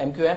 MQM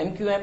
MQM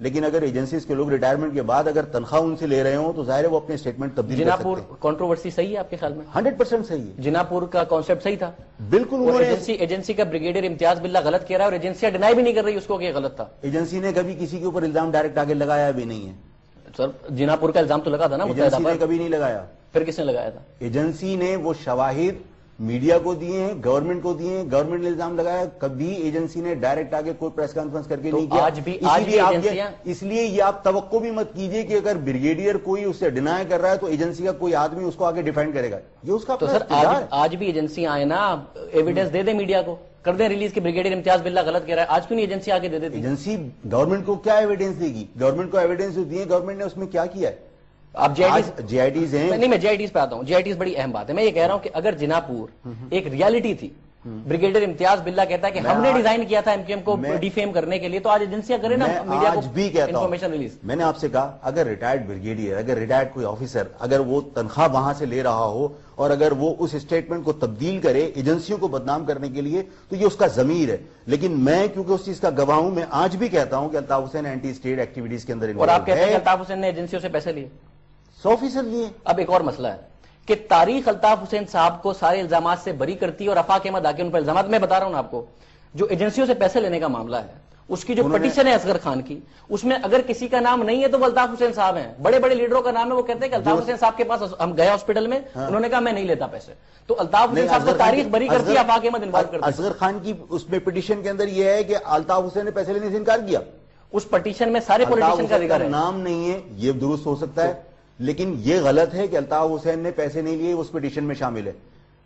لیکن اگر agencies کے لوگ ریٹائرمنٹ کے بعد اگر تنخواہ ان سے لے رہے ہوں تو ظاہر ہے وہ اپنے اسٹیٹمنٹ تبدیل کر جناپور سکتے ہیں. کنٹروورسی صحیح ہے آپ کے خیال میں؟ 100% صحیح ہے. جناپور کا کانسیپٹ صحیح تھا؟ بالکل. انہوں نے ایجنسی کا بریگیڈیئر امتیاز باللہ غلط کہہ رہا ہے اور ایجنسیاں ڈینائی بھی نہیں کر رہی اس کو کہ یہ غلط تھا. ایجنسی نے کبھی کسی کے اوپر الزام ڈائریکٹ آگے لگایا بھی نہیں ہے سر. جناپور کا الزام تو لگا تھا نا متحدہ ایجنسی نے پر, کبھی نہیں لگایا. پھر کس نے لگایا تھا؟ ایجنسی نے وہ شواہد میڈیا کو دیے ہیں, گورنمنٹ کو دیے ہیں, گورنمنٹ نے الزام لگایا. کبھی ایجنسی نے ڈائریکٹ آگے کوئی پریس کانفرنس کر کے نہیں کیا. اس لیے یہ آپ توقع بھی مت کیجئے کہ اگر بریگیڈیئر کوئی اس سے ڈینائی کر رہا ہے تو ایجنسی کا کوئی آدمی اس کو آگے ڈیفینڈ کرے گا. یہ اس کا تو سر آج بھی ایجنسی آئے نا, ایویڈنس دے دیں میڈیا کو, کر دیں ریلیز کہ بریگیڈیئر امتیاز باللہ غلط کہہ رہا ہے. آج کیوں نہیں ایجنسی آگے دے دیتی؟ ایجنسی گورنمنٹ کو کیا ایویڈنس دے گی؟ گورنمنٹ کو ایویڈنس جو دیے گورنمنٹ نے اس میں کیا کیا ہے؟ آپ جی آئی ٹیز ہیں. نہیں, میں جی آئی ٹیز پہ آتا ہوں. جی آئی ٹیز بڑی اہم بات ہے. میں یہ کہہ رہا ہوں کہ اگر جناپور ایک ریالٹی تھی, بریگیڈیئر امتیاز باللہ کہتا ہے کہ ہم نے ڈیزائن کیا تھا ایم کیو ایم کو ڈیفیم کرنے کے لیے, تو آج ایجنسیاں کریں نا میڈیا کو انفارمیشن ریلیز. میں نے آپ سے کہا اگر ریٹائرڈ بریگیڈیئر, اگر ریٹائرڈ کوئی آفیسر, اگر وہ تنخواہ وہاں سے لے رہا ہو اور اگر وہ اس اسٹیٹمنٹ کو تبدیل کرے ایجنسیوں کو بدنام کرنے کے لیے, تو یہ اس کا ضمیر ہے. لیکن میں کیونکہ اس چیز کا گواہ ہوں, میں آج بھی کہتا ہوں کہ Altaf Hussain anti state activities کے اندر. اور آپ کہتے ہیں کہ الطاف حسین نے ایجنسیوں سے پیسے لیے؟ 100% لیے. اب ایک اور مسئلہ ہے کہ تاریخ الطاف حسین صاحب کو سارے الزامات سے بری کرتی ہے اور آفاق احمد آ کے ان پر الزامات. میں بتا رہا ہوں آپ کو, جو ایجنسیوں سے پیسے لینے کا معاملہ ہے, اس کی جو پٹیشن ہے اصغر خان کی, اس میں اگر کسی کا نام نہیں ہے تو وہ الطاف حسین صاحب ہیں. بڑے بڑے لیڈروں کا نام ہے, وہ کہتے ہیں کہ الطاف حسین صاحب کے پاس ہم گئے ہاسپٹل میں, انہوں نے کہا میں نہیں لیتا پیسے. تو الطاف حسین صاحب کو تاریخ بری کرتی ہے, آفاق احمد انوالو کرتی ہے. اصغر خان کی اس میں پٹیشن کے اندر یہ ہے کہ الطاف حسین نے پیسے لینے سے انکار کیا. اس پٹیشن میں سارے پولیٹیشن کا ذکر ہے. نام نہیں ہے, یہ درست ہو سکتا ہے, لیکن یہ غلط ہے کہ الطاف حسین نے پیسے نہیں لیے, اس پٹیشن میں شامل ہے.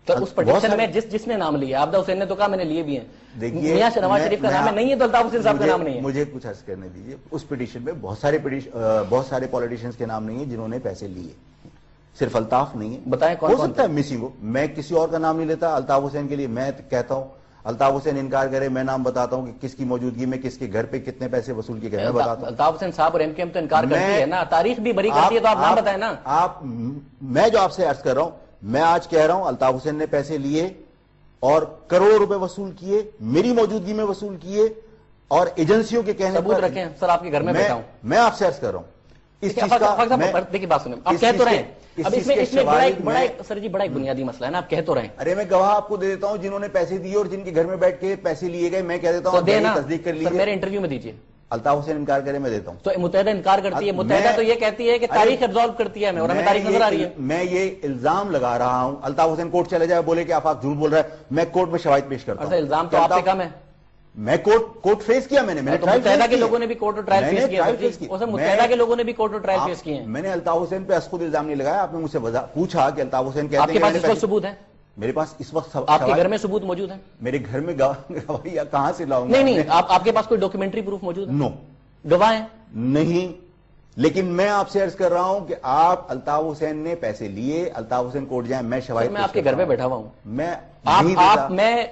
تو اس پٹیشن میں جس نے نام لیا, عابدہ حسین نے تو کہا میں نے لیے بھی ہیں. میاں نواز شریف کا نام نہیں ہے تو الطاف حسین صاحب کا نام نہیں ہے. مجھے کچھ عرض کرنے دیجیے. اس پٹیشن میں بہت سارے پولیٹیشینز کے نام نہیں ہیں جنہوں نے پیسے لیے, صرف الطاف نہیں ہے. بتائیں کون ہو سکتا ہے مسنگ ہو. میں کسی اور کا نام نہیں لیتا. الطاف حسین کے لیے میں کہتا ہوں الطاف حسین انکار کرے, میں نام بتاتا ہوں کہ کس کی موجودگی میں کس کے گھر پہ کتنے پیسے وصول کیے گئے, میں بتاتا ہوں. الطاف حسین صاحب اور ایم کیو ایم تو انکار کرتی ہے نا, تاریخ بھی بری کرتی ہے, تو آپ نام بتائیں نا. میں جو آپ سے عرض کر رہا ہوں, میں آج کہہ رہا ہوں الطاف حسین نے پیسے لیے اور کروڑوں روپے وصول کیے, میری موجودگی میں وصول کیے, اور ایجنسیوں کے کہنے ثبوت رکھیں. سر آپ کے گھر میں بیٹھا ہوں, میں آپ سے عرض کر رہا ہوں اس چیز کا. دیکھیے بات سنیں, آپ کہہ تو رہے ہیں, اب اس میں سر جی بڑا ایک بنیادی مسئلہ ہے نا, آپ کہہ تو رہے ہیں. ارے میں گواہ آپ کو دے دیتا ہوں جنہوں نے پیسے دیے اور جن کے گھر میں بیٹھ کے پیسے لیے گئے. میں کہہ دیتا ہوں تصدیق کر لیجیے. میرے انٹرویو میں دیجیے. الطاف حسین انکار کرے, میں دیتا ہوں. تو متحدہ انکار کرتی ہے, متحدہ تو یہ کہتی ہے کہ تاریخ ایبزالو کرتی ہے ہمیں, اور ہمیں تاریخ نظر آ رہی ہے. میں یہ الزام لگا رہا ہوں الطاف حسین کورٹ چلے جائے, بولے کہ آفاق جھوٹ بول رہا ہے, میں کورٹ میں شواہد پیش کرتا ہوں. الزام تو آپ سے کم ہے. میں کورٹ فیس کیا, میں نے متحدہ کے لوگوں نے بھی کورٹ اور ٹرائل فیس کیا. متحدہ کے لوگوں نے بھی کورٹ اور ٹرائل فیس کیے ہیں. میں نے الطاف حسین پہ خود الزام نہیں لگایا. آپ نے مجھ سے پوچھا کہ الطاف حسین کہتے ہیں, آپ کے پاس اس وقت ثبوت ہے؟ میرے پاس اس وقت آپ کے گھر میں ثبوت موجود ہے؟ میرے گھر میں گواہی کہاں سے لاؤں گا؟ نہیں, آپ کے پاس کوئی ڈاکیومنٹری پروف موجود ہے؟ نو. گواہ ہیں؟ نہیں. لیکن میں آپ سے عرض کر رہا ہوں کہ آپ الطاف حسین نے پیسے لیے, الطاف حسین کورٹ جائیں, میں شواہد. میں آپ کے گھر میں بیٹھا ہوا ہوں, میں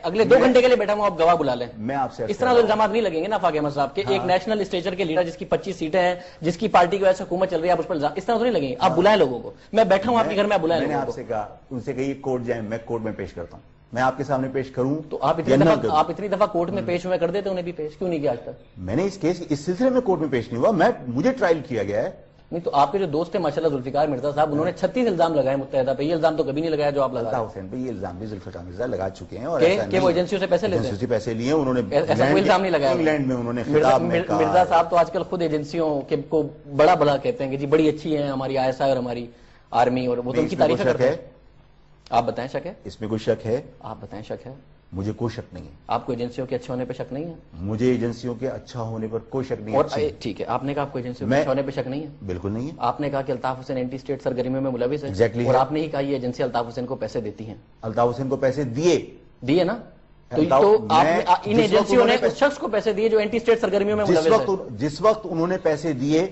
اگلے 2 گھنٹے کے لیے بیٹھا ہوں, آپ گواہ بلا لیں. میں آپ سے اس طرح الزامات نہیں لگیں گے نا آفاق احمد صاحب کے. ایک نیشنل اسٹیچر کے لیڈر جس کی 25 سیٹیں ہیں, جس کی پارٹی کی وجہ سے حکومت چل رہی ہے, آپ اس پر اس طرح تو نہیں لگیں گے. آپ بلائیں لوگوں کو. میں بیٹھا ہوں آپ کے گھر میں, آپ بلائیں. میں نے آپ سے کہا, ان سے کہیے کورٹ جائیں, میں کورٹ میں پیش کرتا ہوں. میں آپ کے سامنے پیش کروں تو آپ اتنی دفعہ کورٹ میں پیش ہوئے کر دیتے, انہیں بھی پیش کیوں نہیں کیا آج تک؟ میں نے اس سلسلے میں کورٹ میں پیش نہیں ہوا. مجھے ٹرائل کیا گیا ہے. نہیں تو آپ کے جو دوست ہیں ماشاءاللہ ذوالفقار مرزا صاحب, انہوں نے 36 الزام لگائے متحدہ پہ. یہ الزام تو کبھی نہیں لگایا جو آپ لگا. الطاف حسین پہ یہ الزام بھی ذوالفقار مرزا لگا چکے ہیں, اور کہ وہ ایجنسیوں سے پیسے لیتے ہیں. پیسے لیے انہوں نے, ایسا کوئی الزام نہیں لگایا. انگلینڈ میں انہوں نے خطاب میں کہا. مرزا صاحب تو آج کل خود ایجنسیوں کو بڑا کہتے ہیں کہ جی بڑی اچھی ہیں ہماری ISI اور ہماری آرمی, اور وہ تو ان کی تعریف کرتے ہیں. آپ بتائیں شک ہے اس میں کوئی شک ہے؟ آپ بتائیں شک ہے. مجھے کوئی شک نہیں ہے. آپ کو ایجنسیوں کے اچھے ہونے پہ شک نہیں ہے؟ مجھے ایجنسیوں کے اچھا ہونے پر کوئی شک نہیں ہے. اور ٹھیک ہے, آپ نے کہا آپ کو ایجنسیوں کے اچھا ہونے پہ شک نہیں ہے؟ بالکل نہیں ہے. آپ نے کہا کہ الطاف حسین اینٹی اسٹیٹ سرگرمیوں میں ملوث ہے. ایگزیکٹلی. اور آپ نے ہی کہا یہ ایجنسی الطاف حسین کو پیسے دیتی ہیں. الطاف حسین کو پیسے دیے نا, تو ان ایجنسیوں نے اس شخص کو پیسے دیے جو اینٹی اسٹیٹ سرگرمیوں میں ملوث ہے. جس وقت انہوں نے پیسے دیے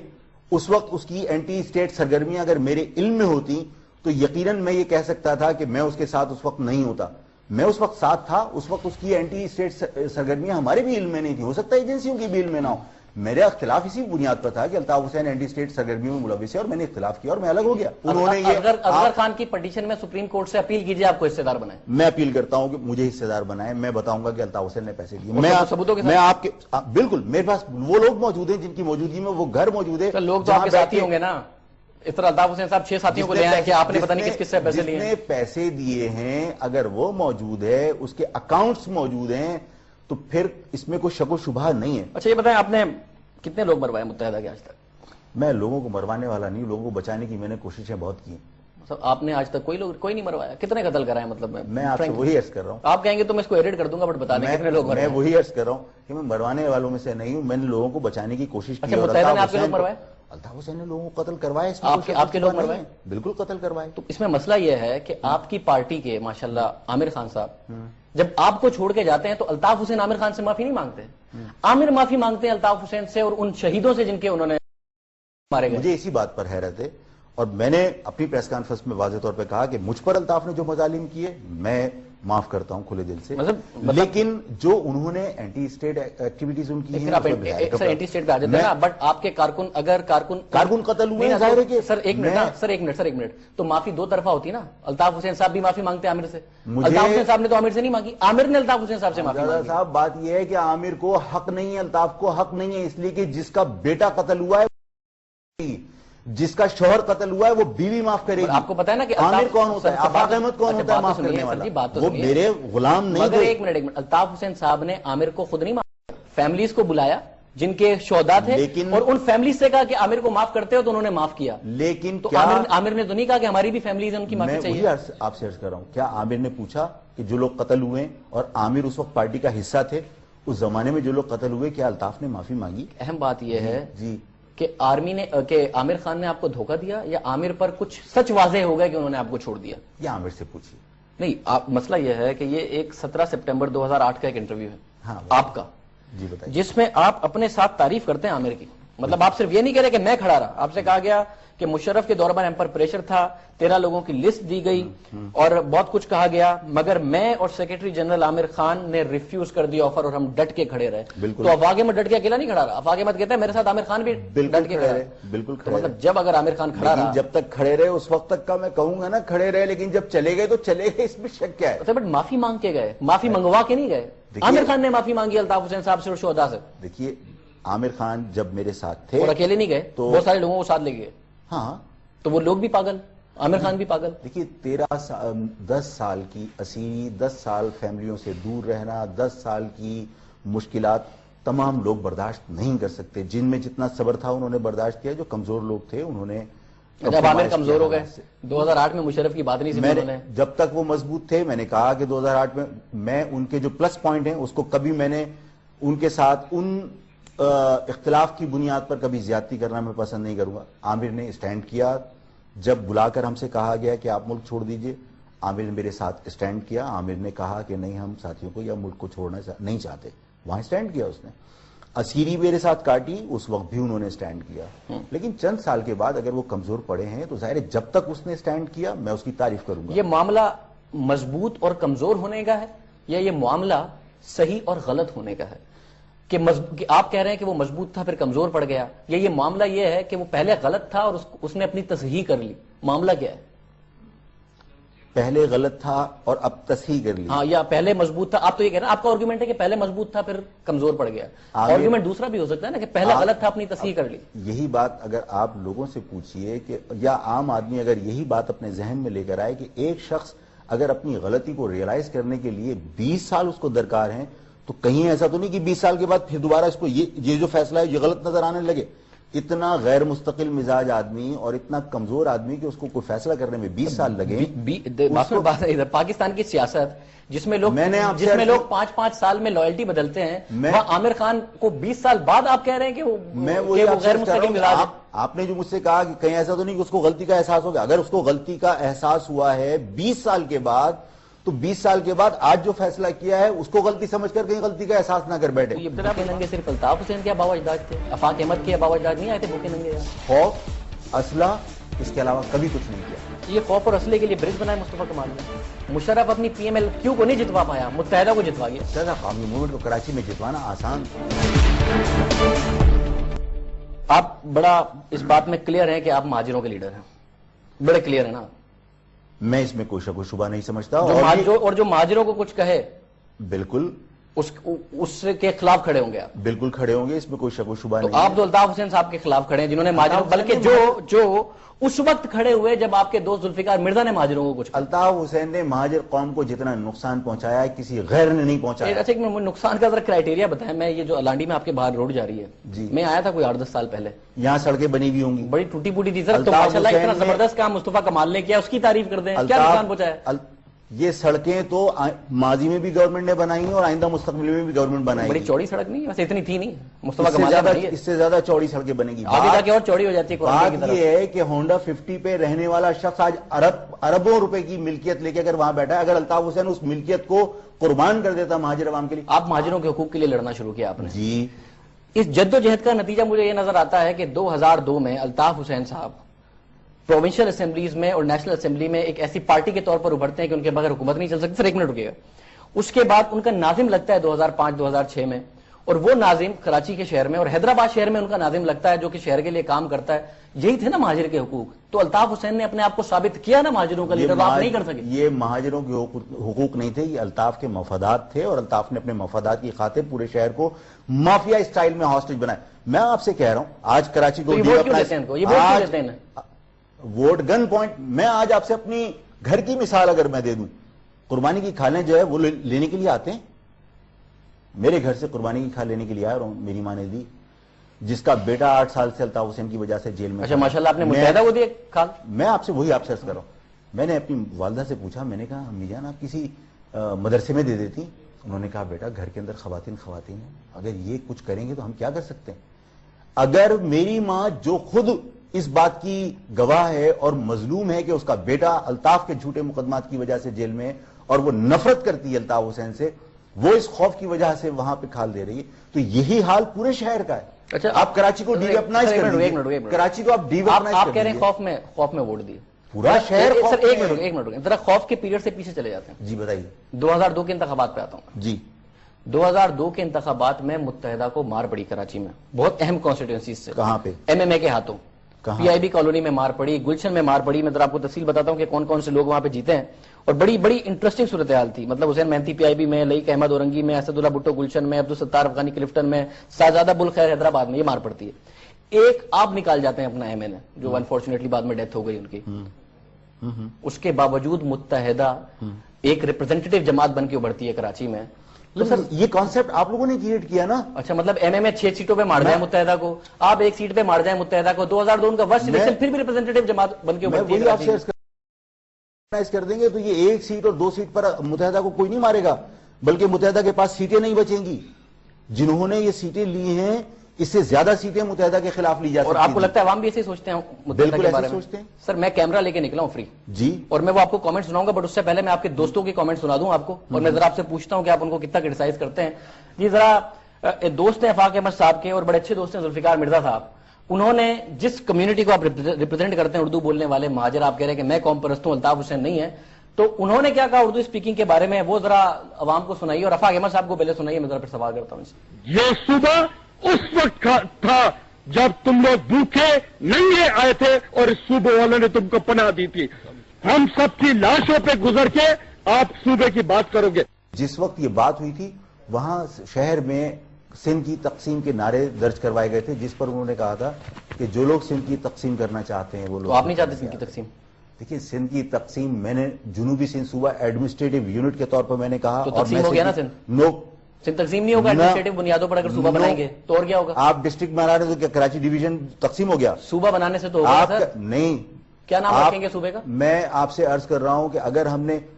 اس وقت اس کی اینٹی اسٹیٹ سرگرمیاں اگر میرے علم میں ہوتی تو یقیناً میں یہ کہہ سکتا تھا کہ میں اس کے ساتھ اس وقت نہیں ہوتا. میں اس وقت ساتھ تھا, اس وقت اس کی اینٹی اسٹیٹ سرگرمیاں ہمارے بھی علم میں نہیں تھی. ہو سکتا ہے ایجنسیوں کی بھی علم میں نہ ہو, میرا اختلاف اسی بنیاد پر تھا کہ الطاف حسین اینٹی اسٹیٹ سرگرمیوں میں ملوث ہے اور میں نے اختلاف کیا اور میں الگ ہو گیا. انہوں نے یہ اصغر خان کی پٹیشن میں سپریم کورٹ سے اپیل کیجیے آپ کو حصے دار بنائیں. میں اپیل کرتا ہوں کہ مجھے حصے دار بنائیں. میں بتاؤں گا کہ الطاف حسین نے پیسے دیے. میں آپ کے بالکل میرے پاس وہ لوگ موجود ہیں جن کی موجودگی میں وہ گھر موجود ہے. لوگ تو آپ کے ساتھی ہوں گے نا. اس طرح الطاف حسین صاحب 6 ساتھیوں کو لے آئے کہ آپ نے پتہ نہیں کس کس سے پیسے لیے ہیں. جس نے پیسے دیے ہیں اگر وہ موجود ہے, اس کے اکاؤنٹس موجود ہیں, تو پھر اس میں کوئی شک و شبہ نہیں ہے. اچھا یہ بتائیں آپ نے کتنے لوگ مروائے متحدہ کے آج تک؟ میں لوگوں کو مروانے والا نہیں, لوگوں کو بچانے کی میں نے کوششیں بہت کی. آپ نے آج تک کوئی نہیں مروایا؟ کتنے قتل کرائے؟ مطلب میں آپ سے وہی عرض کر رہا ہوں. آپ کہیں گے تو میں اس کو ایڈٹ کر دوں گا, بٹ بتا دیں کتنے لوگ مرائے. میں وہی عرض کر رہا ہوں کہ میں مروانے والوں میں سے نہیں ہوں. میں نے لوگوں کو بچانے کی کوشش کی. اچھا متحدہ نے آپ کے لوگ مروائے؟ الطاف حسین نے لوگوں کو قتل کروائے. آپ کے لوگ مروائے؟ بالکل قتل کروائے. تو اس میں مسئلہ یہ ہے کہ آپ کی پارٹی کے ماشاءاللہ عامر خان صاحب جب آپ کو چھوڑ کے جاتے ہیں تو الطاف حسین عامر خان سے معافی نہیں مانگتے. عامر معافی مانگتے ہیں الطاف حسین سے اور ان شہیدوں سے جن کے انہوں نے مارے گئے. مجھے اسی بات پر حیرت ہے اور میں نے اپنی پریس کانفرنس میں واضح طور پہ کہا کہ مجھ پر الطاف نے جو مظالم کیے میں معاف کرتا ہوں کھلے دل سے. لیکن جو انہوں نے اینٹی اسٹیٹ ایکٹیویٹیز ان کی ہیں, سر اینٹی اسٹیٹ پہ آ جاتے ہیں نا, بٹ آپ کے کارکن اگر کارکن قتل ہوئے ہیں ظاہر ہے کہ سر ایک منٹ تو معافی دو طرفہ ہوتی نا. الطاف حسین صاحب بھی معافی مانگتے ہیں عامر سے. الطاف حسین صاحب نے تو عامر سے نہیں مانگی, عامر نے الطاف حسین صاحب سے معافی مانگی. صاحب بات یہ ہے کہ عامر کو حق نہیں ہے, الطاف کو حق نہیں ہے, اس لیے کہ جس کا بیٹا قتل ہوا ہے, جس کا شوہر قتل ہوا ہے, وہ بیوی معاف کرے گی. آپ کو پتا ہے نا کہ عامر کون ہوتا ہے, آفاق احمد کون ہوتا ہے معاف کرنے والا؟ وہ میرے غلام نہیں تھے. ایک منٹ الطاف حسین صاحب نے عامر کو خود نہیں معاف, فیملیز کو بلایا جن کے شہداء تھے, اور ان فیملیز سے کہا کہ عامر کو معاف کرتے ہو تو انہوں نے معاف کیا. لیکن تو عامر نے تو نہیں کہا کہ ہماری بھی فیملیز ہیں ان کی معافی چاہیے. میں وہی آپ سے عرض کر رہا ہوں, کیا عامر نے پوچھا کہ جو لوگ قتل ہوئے اور عامر اس وقت پارٹی کا حصہ تھے, اس زمانے میں جو لوگ قتل ہوئے, کیا الطاف نے معافی مانگی؟ اہم بات یہ ہے جی کہ عامر خان نے آپ کو دھوکہ دیا یا عامر پر کچھ سچ واضح ہو گیا کہ انہوں نے آپ کو چھوڑ دیا؟ یہ عامر سے پوچھیے. نہیں, مسئلہ یہ ہے کہ یہ ایک 17 سپٹمبر 2008 کا ایک انٹرویو ہے آپ کا, جی بتائیے, جس میں آپ اپنے ساتھ تعریف کرتے ہیں عامر کی. مطلب آپ صرف یہ نہیں کہہ رہے کہ میں کھڑا رہا, آپ سے کہا گیا کہ مشرف کے دور پر ہم پر پریشر تھا, 13 لوگوں کی لسٹ دی گئی اور بہت کچھ کہا گیا, مگر میں اور سیکرٹری جنرل عامر خان نے ریفیوز کر دیا آفر اور ہم ڈٹ کے کھڑے رہے. تو افاق احمد ڈٹ کے اکیلا نہیں کھڑا رہا, افاق احمد کہتا ہے میرے ساتھ عامر خان بھی ڈٹ کے کھڑے رہے. بالکل, مطلب جب اگر عامر خان کھڑا رہا, جب تک کھڑے رہے اس وقت تک کا میں کہوں گا نا کھڑے رہے, لیکن جب چلے گئے تو چلے گئے, اس میں شک کیا ہے؟ بٹ معافی مانگ کے گئے, معافی منگوا کے نہیں گئے. عامر خان نے معافی مانگی الطاف حسین صاحب سے اور شہداء سے. دیکھیے عامر خان جب میرے ساتھ تھے اور اکیلے نہیں گئے, تو بہت سارے لوگوں کو ساتھ لے گئے. ہاں, تو وہ لوگ بھی پاگل, عامر خان بھی پاگل. دیکھیے 10 سال کی اسیری, 10 سال فیملیوں سے دور رہنا, 10 سال کی مشکلات تمام لوگ برداشت نہیں کر سکتے. جن میں جتنا صبر تھا انہوں نے برداشت کیا, جو کمزور لوگ تھے انہوں نے. جب عامر کمزور ہو گئے 2008 میں مشرف کی بات نہیں سنی انہوں نے. جب تک وہ مضبوط تھے, میں نے کہا کہ 2008 میں ان کے جو پلس پوائنٹ ہیں اس کو کبھی میں نے ان کے ساتھ ان اختلاف کی بنیاد پر کبھی زیادتی کرنا میں پسند نہیں کروں گا. عامر نے اسٹینڈ کیا, جب بلا کر ہم سے کہا گیا کہ آپ ملک چھوڑ دیجئے, عامر نے میرے ساتھ اسٹینڈ کیا. عامر نے کہا کہ نہیں, ہم ساتھیوں کو یا ملک کو چھوڑنا نہیں چاہتے, وہاں اسٹینڈ کیا اس نے. اسیری میرے ساتھ کاٹی, اس وقت بھی انہوں نے اسٹینڈ کیا. لیکن چند سال کے بعد اگر وہ کمزور پڑے ہیں تو ظاہر ہے جب تک اس نے اسٹینڈ کیا میں اس کی تعریف کروں گا. یہ معاملہ مضبوط اور کمزور ہونے کا ہے یا یہ معاملہ صحیح اور غلط ہونے کا ہے؟ کہ آپ کہہ رہے ہیں کہ وہ مضبوط تھا پھر کمزور پڑ گیا, یا یہ معاملہ یہ ہے کہ وہ پہلے غلط تھا اور اس نے اپنی تصحیح کر لی؟ معاملہ کیا ہے؟ پہلے غلط تھا اور اب تصحیح کر لی. ہاں, یا پہلے مضبوط تھا. آپ تو یہ کہہ رہے ہیں, آپ کا آرگومنٹ ہے کہ پہلے مضبوط تھا پھر کمزور پڑ گیا. آرگومنٹ دوسرا بھی ہو سکتا ہے نا کہ پہلے غلط تھا اپنی تصحیح کر لی. یہی بات اگر آپ لوگوں سے پوچھئے کہ یا عام آدمی اگر یہی بات اپنے ذہن میں لے کر آئے کہ ایک شخص اگر اپنی غلطی کو ریئلائز کرنے کے لیے 20 سال اس کو درکار ہیں, تو کہیں ایسا تو نہیں کہ 20 سال کے بعد پھر دوبارہ اس کو یہ جو فیصلہ ہے یہ غلط نظر آنے لگے. اتنا غیر مستقل مزاج آدمی اور اتنا کمزور آدمی کہ اس کو کوئی فیصلہ کرنے میں 20 سال لگے. پاکستان کی سیاست جس میں لوگ 5-5 سال میں لائلٹی بدلتے ہیں, وہاں عامر خان کو 20 سال بعد آپ کہہ رہے ہیں کہ وہ غیر مستقل مزاج ہے. آپ نے جو مجھ سے کہا کہ کہیں ایسا تو نہیں کہ اس کو غلطی کا احساس ہو گیا. اگر اس کو غلطی کا احساس ہوا ہے 20 سال کے بعد, تو 20 سال کے بعد آج جو فیصلہ کیا ہے اس کو غلطی سمجھ کر کہیں غلطی کا احساس نہ کر بیٹھے. یہ ابتدا کے ننگے صرف الطاف حسین کے ابا اجداد تھے, افاق احمد کے ابا اجداد نہیں آئے تھے بھوکے ننگے؟ خوف, اسلحہ, اس کے علاوہ کبھی کچھ نہیں کیا. یہ خوف اور اسلحے کے لیے برج بنائے مصطفیٰ کمال نے. مشرف اپنی پی ایم ایل کیو کو نہیں جتوا پایا, متحدہ کو جتوا گیا. قومی موومنٹ کو کراچی میں جتوانا آسان آپ بڑا اس بات میں کلیئر ہیں کہ آپ مہاجروں کے لیڈر ہیں, بڑے کلیئر ہیں نا. میں اس میں کوئی شک و شبہ نہیں سمجھتا. اور جو مہاجروں کو کچھ کہے بالکل اس کے خلاف کھڑے ہوں گے آپ. بالکل کھڑے ہوں گے, اس میں کوئی شک و شبہ نہیں. آپ تو الطاف حسین صاحب کے خلاف کھڑے ہیں جنہوں نے مہاجروں, بلکہ جو اس وقت کھڑے ہوئے جب آپ کے دوست ذوالفقار مرزا نے مہاجروں کو کچھ. الطاف حسین نے مہاجر قوم کو جتنا نقصان پہنچایا ہے کسی غیر نے نہیں پہنچایا. اچھا نقصان کا ذرا کرائٹیریا بتائیں. میں یہ جو الانڈی میں آپ کے باہر روڈ جا رہی ہے, جی میں آیا تھا کوئی 8-10 سال پہلے, یہاں سڑکیں بنی ہوئی ہوں گی, بڑی ٹوٹی پوٹی تھی سر. تو ماشاءاللہ اتنا زبردست کام مصطفیٰ کمال نے کیا, اس کی تعریف کر دیں. کیا نقصان پہنچایا؟ یہ سڑکیں تو ماضی میں بھی گورنمنٹ نے بنائی ہیں اور آئندہ مستقبل میں بھی گورنمنٹ بنائے گی. بڑی چوڑی سڑک نہیں ویسے, اتنی تھی نہیں. مصطفیٰ کمال نے بنائی ہے, اس سے زیادہ چوڑی سڑکیں بنے گی. آگے جا کے اور چوڑی ہو جاتی ہے. بات یہ ہے کہ ہونڈا 50 پہ رہنے والا شخص آج اربوں روپے کی ملکیت لے کے اگر وہاں بیٹھا ہے, اگر الطاف حسین اس ملکیت کو قربان کر دیتا مہاجر عوام کے لیے. آپ مہاجروں کے حقوق کے لیے لڑنا شروع کیا آپ نے. جی, اس جد و جہد کا نتیجہ مجھے یہ نظر آتا ہے کہ 2002 میں الطاف حسین صاحب پروونشل اسمبلیز میں اور نیشنل اسمبلی میں ایک ایسی پارٹی کے طور پر ابھرتے ہیں کہ ان کے بغیر حکومت نہیں چل سکتی. سر ایک منٹ رکیے گا. اس کے بعد ان کا ناظم لگتا ہے 2005-2006 میں, اور وہ ناظم کراچی کے شہر میں اور حیدرآباد شہر میں ان کا ناظم لگتا ہے جو کہ شہر کے لیے کام کرتا ہے. یہی تھے نا مہاجر کے حقوق. تو الطاف حسین نے اپنے آپ کو ثابت کیا نا مہاجروں کا لیڈر, آپ نہیں کر سکے. یہ مہاجروں کے حقوق نہیں تھے, یہ الطاف کے مفادات تھے, اور الطاف نے اپنے مفادات کی خاطر پورے شہر کو مافیا اسٹائل میں ہاسٹیج بنایا. میں آپ سے کہہ رہا ہوں آج کراچی کو ووٹ گن پوائنٹ. میں آج آپ سے اپنی گھر کی مثال اگر میں دے دوں, قربانی کی کھالیں جو ہے وہ لینے کے لیے آتے ہیں. میرے گھر سے قربانی کی کھال لینے کے لیے آیا اور میری ماں نے دی, جس کا بیٹا 8 سال سے الطاف حسین کی وجہ سے جیل میں. اچھا ماشاءاللہ, آپ نے متحدہ کو دی کھال. میں آپ سے وہی آپ سے عرض کر رہا ہوں. میں نے اپنی والدہ سے پوچھا, میں نے کہا امی جان آپ کسی مدرسے میں دے دیتی. انہوں نے کہا بیٹا گھر کے اندر خواتین ہیں, اگر یہ کچھ کریں گے تو ہم کیا کر سکتے ہیں. اگر میری ماں جو خود اس بات کی گواہ ہے اور مظلوم ہے کہ اس کا بیٹا الطاف کے جھوٹے مقدمات کی وجہ سے جیل میں, اور وہ نفرت کرتی ہے الطاف حسین سے, وہ اس خوف کی وجہ سے وہاں پہ کھال دے رہی ہے, تو یہی حال پورے شہر کا ہے. اچھا آپ کراچی کو ڈی ویپنائز کر دیجئے, کراچی کو آپ ڈی ویپنائز کر دیجئے. آپ کہہ رہے ہیں خوف میں ووٹ دیے پورا شہر. سر ایک منٹ ذرا خوف کے پیریڈ سے پیچھے چلے جاتے ہیں. جی بتائیے. 2002 کے انتخابات پہ آتا ہوں. جی 2002 کے انتخابات میں متحدہ کو مار پڑی کراچی میں, بہت اہم کانسٹیٹوئنسیز سے. کہاں پہ؟ MMA کے ہاتھوں. پی آئی بی کالونی میں مار پڑی, گلشن میں مار پڑی. میں ذرا آپ کو تفصیل بتاتا ہوں کہ کون کون سے لوگ وہاں پہ جیتے ہیں, اور بڑی انٹرسٹنگ صورتحال تھی. مطلب حسین مہنتی پی آئی بی میں, لئیک احمد اورنگی میں, اسد اللہ بھٹو گلشن میں, عبدالستار افغانی کلفٹن میں, شہزادہ بلخیر حیدرآباد میں, یہ مار پڑتی ہے. ایک آپ نکال جاتے ہیں اپنا MNA جو انفارچونیٹلی بعد میں ڈیتھ ہو گئی ان کی. اس کے باوجود متحدہ ایک ریپرزینٹیٹیو جماعت بن کے ابھرتی ہے کراچی میں. تو سر یہ کانسیپٹ آپ لوگوں نے کریٹ کیا نا. اچھا مطلب MMA 6 سیٹوں پہ مار جائیں متحدہ کو, آپ ایک سیٹ پہ مار جائیں متحدہ کو. 2002 کا ورسٹ الیکشن, پھر بھی ریپرزینٹیٹیو جماعت بن کے ابھرتی ہے. آپ سے کر دیں گے تو یہ 1 سیٹ اور 2 سیٹ پر متحدہ کو کوئی نہیں مارے گا, بلکہ متحدہ کے پاس سیٹیں نہیں بچیں گی. جنہوں نے یہ سیٹیں لی ہیں اس سے زیادہ سیٹیں متحدہ کے خلاف لی جا سکتی ہیں. اور آپ کو لگتا ہے عوام بھی ایسے سوچتے ہیں متحدہ کے بارے میں؟ سوچتے ہیں سر. میں کیمرہ لے کے نکلا ہوں فری جی, اور میں وہ آپ کو کامنٹ سناؤں گا, بٹ اس سے پہلے میں آپ کے دوستوں کے کامنٹ سنا دوں آپ کو, اور میں ذرا آپ سے پوچھتا ہوں کہ آپ ان کو کتنا کرٹیسائز کرتے ہیں. یہ ذرا دوست ہیں افاق احمد صاحب کے, اور بڑے اچھے دوست ہیں ذوالفقار مرزا صاحب. انہوں نے جس کمیونٹی کو آپ ریپرزینٹ کرتے ہیں, اردو بولنے والے مہاجر, آپ کہہ رہے ہیں کہ میں قوم پرست ہوں, الطاف حسین نہیں ہے, تو انہوں نے کیا کہا اردو اسپیکنگ کے بارے میں, وہ ذرا عوام کو سنائیے, اور افاق احمد صاحب کو پہلے سنائیے, میں ذرا پھر سوال کرتا ہوں. یہ صبح اس وقت تھا جب تم لوگ بھوکے ننگے آئے تھے اور اس صوبے والوں نے تم کو پناہ دی تھی. ہم سب کی لاشوں پہ گزر کے آپ صوبے کی بات کرو گے. جس وقت یہ بات ہوئی تھی وہاں شہر میں سندھ کی تقسیم کے نعرے درج کروائے گئے تھے, جس پر انہوں نے کہا تھا کہ جو لوگ سندھ کی تقسیم کرنا چاہتے ہیں وہ لوگ. تو آپ نہیں چاہتے سندھ کی تقسیم؟ دیکھیے سندھ کی تقسیم, میں نے جنوبی سندھ صوبہ ایڈمنسٹریٹو یونٹ کے طور پر میں نے کہا, تو تقسیم ہو گیا نا سندھ؟ نو, سندھ تقسیم نہیں ہوگا ایڈمنسٹریٹو بنیادوں پر اگر صوبہ بنائیں گے تو, اور کیا ہوگا؟ آپ ڈسٹرکٹ بنا رہے ہیں تو کیا کراچی ڈویژن تقسیم ہو گیا؟ صوبہ بنانے سے تو ہوگا سر. نہیں, کیا نام رکھیں گے صوبے کا؟ میں آپ سے عرض کر رہا ہوں کہ اگر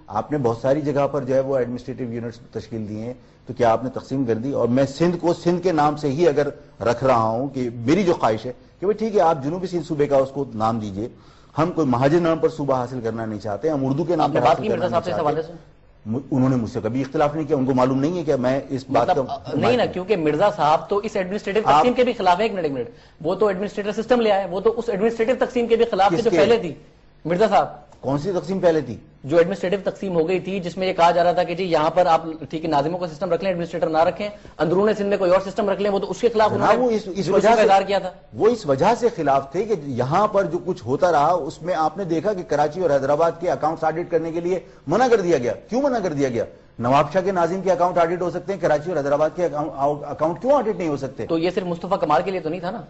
آپ نے بہت ساری جگہ پر جو ہے وہ ایڈمنسٹریٹو یونٹس تشکیل دیے ہیں, تو کیا آپ نے تقسیم کر دی؟ اور میں سندھ کو سندھ کے نام سے ہی اگر رکھ رہا ہوں, کہ میری جو خواہش ہے کہ بھئی ٹھیک ہے آپ جنوبی سندھ صوبے کا اس کو نام دیجئے, ہم کوئی مہاجر نام پر صوبہ حاصل کرنا نہیں چاہتے, ہم اردو کے نام پر بات کی مرزا صاحب سے اس حوالے سے. انہوں نے مجھ سے کبھی اختلاف نہیں کیا, ان کو معلوم نہیں ہے کہ میں اس بات کا نہیں نا, کیونکہ مرزا صاحب تو اس ایڈمنسٹریٹو تقسیم کے بھی خلاف ہے. ایک منٹ, وہ تو ایڈمنسٹریٹو سسٹم لے آئے, وہ تو اس ایڈمنسٹریٹو تقسیم کے بھی خلاف تھے جو پہلے تھی. مرزا صاحب کون سی تقسیم پہلے تھی؟ جو ایڈمنسٹریٹو تقسیم ہو گئی تھی جس میں یہ کہا جا رہا تھا کہ جی یہاں پر آپ ٹھیک ہے ناظموں کا سسٹم رکھ لیں ایڈمنسٹریٹر نہ رکھیں, اندرون سندھ میں کوئی اور سسٹم رکھ لیں, وہ تو اس کے خلاف انہوں وہ نے اس جلوسوں وجہ کا اظہار کیا تھا. وہ اس وجہ سے خلاف تھے کہ یہاں پر جو کچھ ہوتا رہا اس میں آپ نے دیکھا کہ کراچی اور حیدرآباد کے اکاؤنٹس آڈٹ کرنے کے لیے منع کر دیا گیا. کیوں منع کر دیا گیا؟ نواب شاہ کے ناظم کے اکاؤنٹ آڈٹ ہو سکتے ہیں, کراچی اور حیدرآباد کے اکاؤنٹ کیوں آڈٹ نہیں ہو سکتے؟ تو یہ صرف مصطفیٰ کمال کے لیے تو نہیں تھا نا.